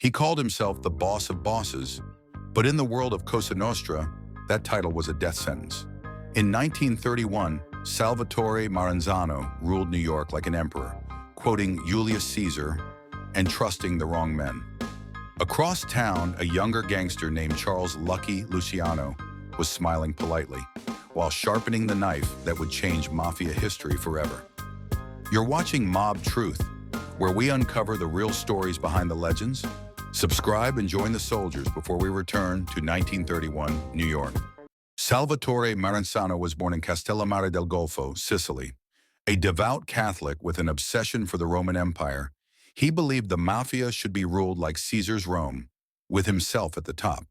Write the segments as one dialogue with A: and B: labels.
A: He called himself the boss of bosses, but in the world of Cosa Nostra, that title was a death sentence. In 1931, Salvatore Maranzano ruled New York like an emperor, quoting Julius Caesar and trusting the wrong men. Across town, a younger gangster named Charles Lucky Luciano was smiling politely, while sharpening the knife that would change mafia history forever. You're watching Mob Truth, where we uncover the real stories behind the legends. Subscribe and join the soldiers before we return to 1931, New York. Salvatore Maranzano was born in Castellammarese del Golfo, Sicily. A devout Catholic with an obsession for the Roman Empire, he believed the mafia should be ruled like Caesar's Rome, with himself at the top.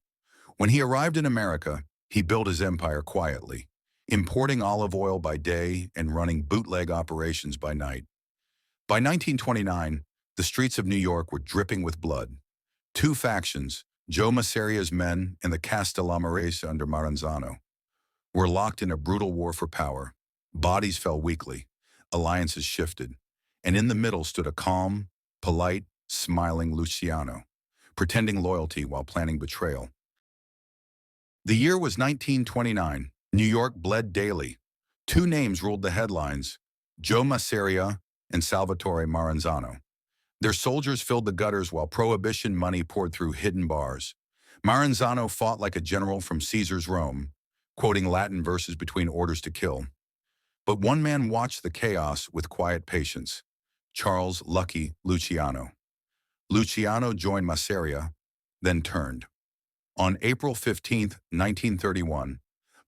A: When he arrived in America, he built his empire quietly, importing olive oil by day and running bootleg operations by night. By 1929, the streets of New York were dripping with blood. Two factions, Joe Masseria's men and the Castellammarese under Maranzano, were locked in a brutal war for power. Bodies fell weekly, alliances shifted, and in the middle stood a calm, polite, smiling Luciano, pretending loyalty while planning betrayal. The year was 1929. New York bled daily. Two names ruled the headlines, Joe Masseria and Salvatore Maranzano. Their soldiers filled the gutters while prohibition money poured through hidden bars. Maranzano fought like a general from Caesar's Rome, quoting Latin verses between orders to kill. But one man watched the chaos with quiet patience, Charles Lucky Luciano. Luciano joined Masseria, then turned. On April 15, 1931,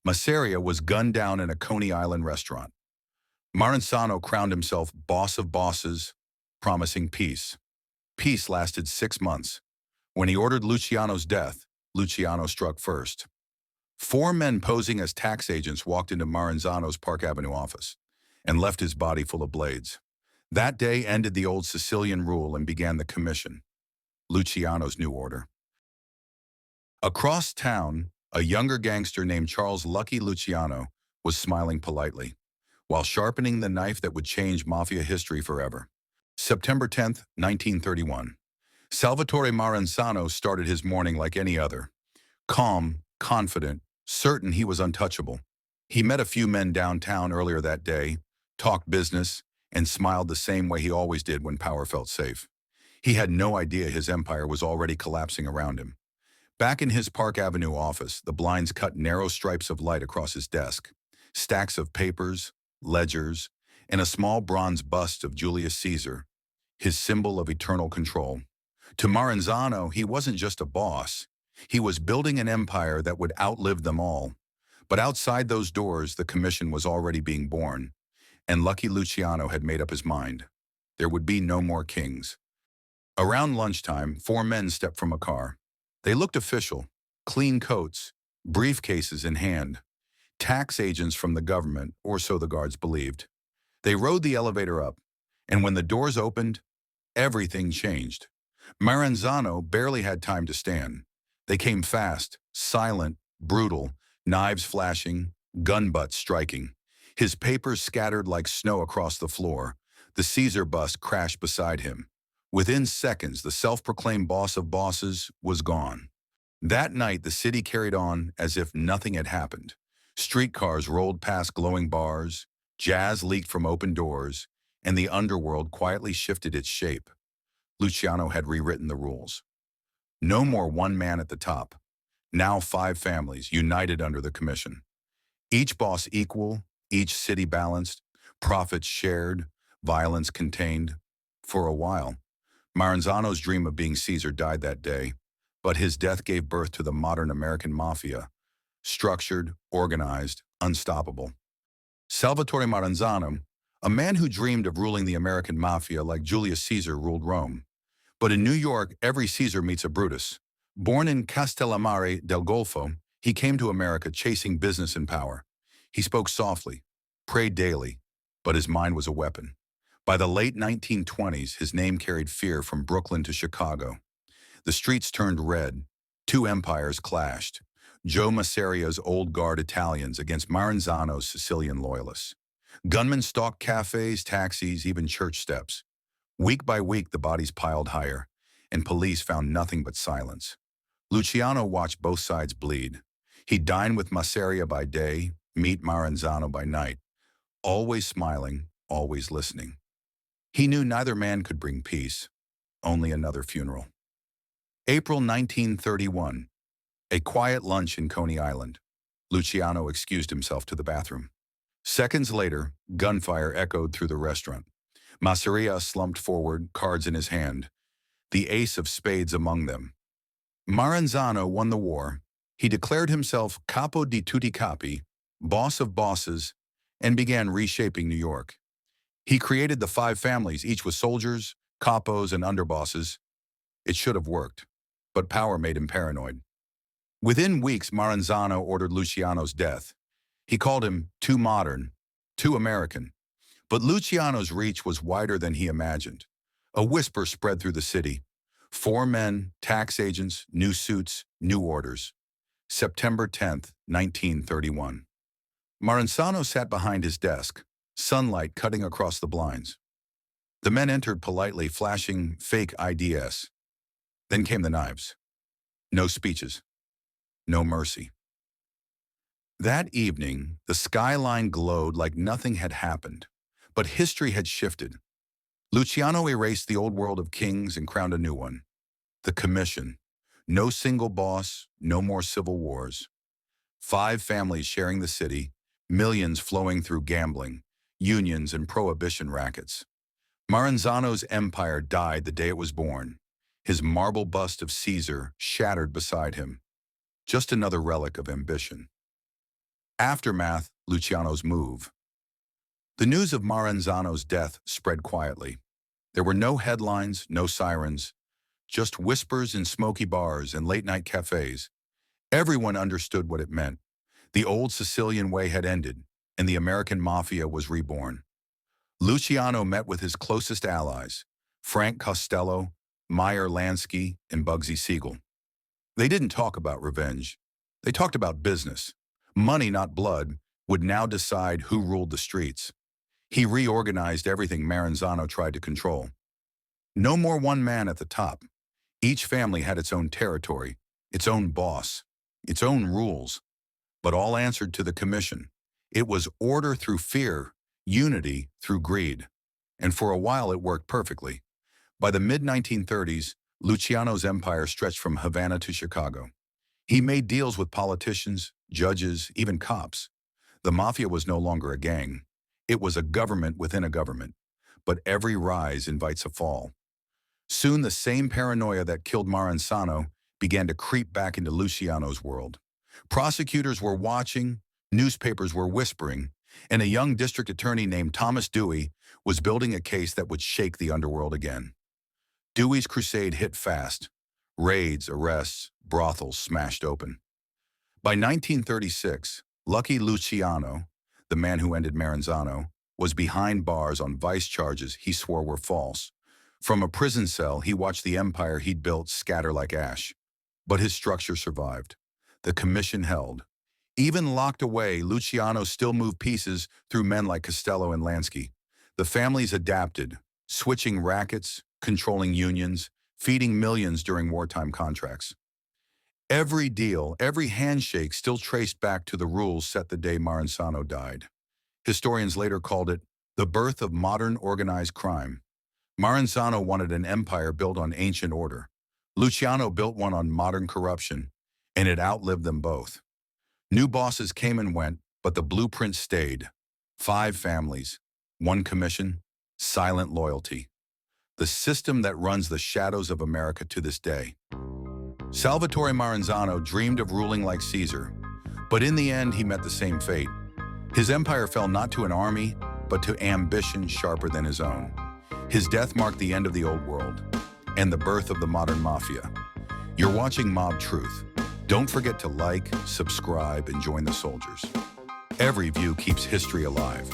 A: Masseria was gunned down in a Coney Island restaurant. Maranzano crowned himself boss of bosses, promising peace. Peace lasted 6 months. When he ordered Luciano's death, Luciano struck first. 4 men posing as tax agents walked into Maranzano's Park Avenue office and left his body full of blades. That day ended the old Sicilian rule and began the commission, Luciano's new order. Across town, a younger gangster named Charles Lucky Luciano was smiling politely, while sharpening the knife that would change mafia history forever. September 10, 1931. Salvatore Maranzano started his morning like any other. Calm, confident, certain he was untouchable. He met a few men downtown earlier that day, talked business, and smiled the same way he always did when power felt safe. He had no idea his empire was already collapsing around him. Back in his Park Avenue office, the blinds cut narrow stripes of light across his desk. Stacks of papers, ledgers, and a small bronze bust of Julius Caesar, his symbol of eternal control. To Maranzano, he wasn't just a boss. He was building an empire that would outlive them all. But outside those doors, the commission was already being born, and Lucky Luciano had made up his mind. There would be no more kings. Around lunchtime, 4 men stepped from a car. They looked official, clean coats, briefcases in hand. Tax agents from the government, or so the guards believed. They rode the elevator up, and when the doors opened, everything changed. Maranzano barely had time to stand. They came fast, silent, brutal, knives flashing, gun butts striking. His papers scattered like snow across the floor. The Caesar bust crashed beside him. Within seconds, the self-proclaimed boss of bosses was gone. That night, the city carried on as if nothing had happened. Streetcars rolled past glowing bars, jazz leaked from open doors, and the underworld quietly shifted its shape. Luciano had rewritten the rules. No more one man at the top. Now 5 families united under the commission. Each boss equal, each city balanced, profits shared, violence contained. For a while, Maranzano's dream of being Caesar died that day, but his death gave birth to the modern American Mafia, structured, organized, unstoppable. Salvatore Maranzano, a man who dreamed of ruling the American Mafia like Julius Caesar ruled Rome. But in New York, every Caesar meets a Brutus. Born in Castellammarese del Golfo, he came to America chasing business and power. He spoke softly, prayed daily, but his mind was a weapon. By the late 1920s, his name carried fear from Brooklyn to Chicago. The streets turned red. 2 empires clashed. Joe Masseria's old guard Italians against Maranzano's Sicilian loyalists. Gunmen stalked cafes, taxis, even church steps. Week by week, the bodies piled higher, and police found nothing but silence. Luciano watched both sides bleed. He dined with Masseria by day, meet Maranzano by night, always smiling, always listening. He knew neither man could bring peace, only another funeral. April 1931. A quiet lunch in Coney Island. Luciano excused himself to the bathroom. Seconds later, gunfire echoed through the restaurant. Masseria slumped forward, cards in his hand, the ace of spades among them. Maranzano won the war. He declared himself capo di tutti capi, boss of bosses, and began reshaping New York. He created the 5 families, each with soldiers, capos, and underbosses. It should have worked, but power made him paranoid. Within weeks, Maranzano ordered Luciano's death. He called him too modern, too American. But Luciano's reach was wider than he imagined. A whisper spread through the city. 4 men, tax agents, new suits, new orders. September 10th, 1931. Maranzano sat behind his desk, sunlight cutting across the blinds. The men entered politely, flashing fake IDs. Then came the knives. No speeches. No mercy. That evening, the skyline glowed like nothing had happened. But history had shifted. Luciano erased the old world of kings and crowned a new one. The Commission. No single boss, no more civil wars. 5 families sharing the city, millions flowing through gambling, unions, and prohibition rackets. Maranzano's empire died the day it was born. His marble bust of Caesar shattered beside him. Just another relic of ambition. Aftermath, Luciano's move. The news of Maranzano's death spread quietly. There were no headlines, no sirens, just whispers in smoky bars and late-night cafes. Everyone understood what it meant. The old Sicilian way had ended, and the American Mafia was reborn. Luciano met with his closest allies, Frank Costello, Meyer Lansky, and Bugsy Siegel. They didn't talk about revenge. They talked about business. Money, not blood, would now decide who ruled the streets. He reorganized everything Maranzano tried to control. No more one man at the top. Each family had its own territory, its own boss, its own rules, but all answered to the Commission. It was order through fear, unity through greed. And for a while it worked perfectly. By the mid-1930s, Luciano's empire stretched from Havana to Chicago. He made deals with politicians, judges, even cops. The Mafia was no longer a gang. It was a government within a government. But every rise invites a fall. Soon the same paranoia that killed Maranzano began to creep back into Luciano's world. Prosecutors were watching, newspapers were whispering, and a young district attorney named Thomas Dewey was building a case that would shake the underworld again. Dewey's crusade hit fast. Raids, arrests, brothels smashed open. By 1936, Lucky Luciano, the man who ended Maranzano, was behind bars on vice charges he swore were false. From a prison cell, he watched the empire he'd built scatter like ash. But his structure survived. The Commission held. Even locked away, Luciano still moved pieces through men like Costello and Lansky. The families adapted, switching rackets, controlling unions, feeding millions during wartime contracts. Every deal, every handshake still traced back to the rules set the day Maranzano died. Historians later called it the birth of modern organized crime. Maranzano wanted an empire built on ancient order. Luciano built one on modern corruption, and it outlived them both. New bosses came and went, but the blueprint stayed. 5 families, 1 commission, silent loyalty. The system that runs the shadows of America to this day. Salvatore Maranzano dreamed of ruling like Caesar, but in the end he met the same fate. His empire fell not to an army, but to ambition sharper than his own. His death marked the end of the old world and the birth of the modern mafia. You're watching Mob Truth. Don't forget to like, subscribe, and join the soldiers. Every view keeps history alive.